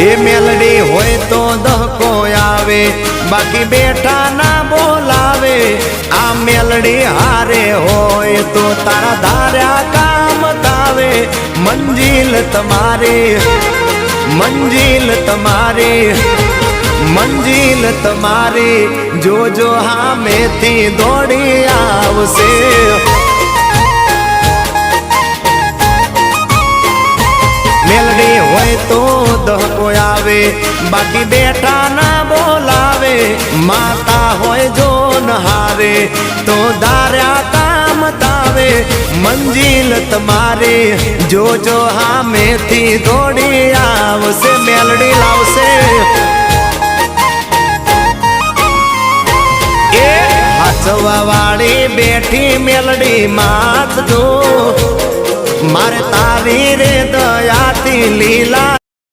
એ મેલડી હોય તો દહકો આવે, બાકી બેઠા ના બોલાવે। આ મેલડી હારે હોય તો તારા ધાર્યા કામ થાવે। મંજિલ તમારી, મંજિલ તમારી, મંજિલ તમારી જોજો હામેથી દોડી આવશે। મેલડી હોય તો દહકો આવે, બાકી બેઠા ના બોલાવે। માતા હોય જો નહારે તો ધાર્યા કામ થાવે। મંજિલ તમારી જોજો હામેથી દોડી આવશે। મેલડી લાવશે એ હાચવા વાળી બેઠી મેલડી માત જો, મારે તારી રે દયાથી લીલા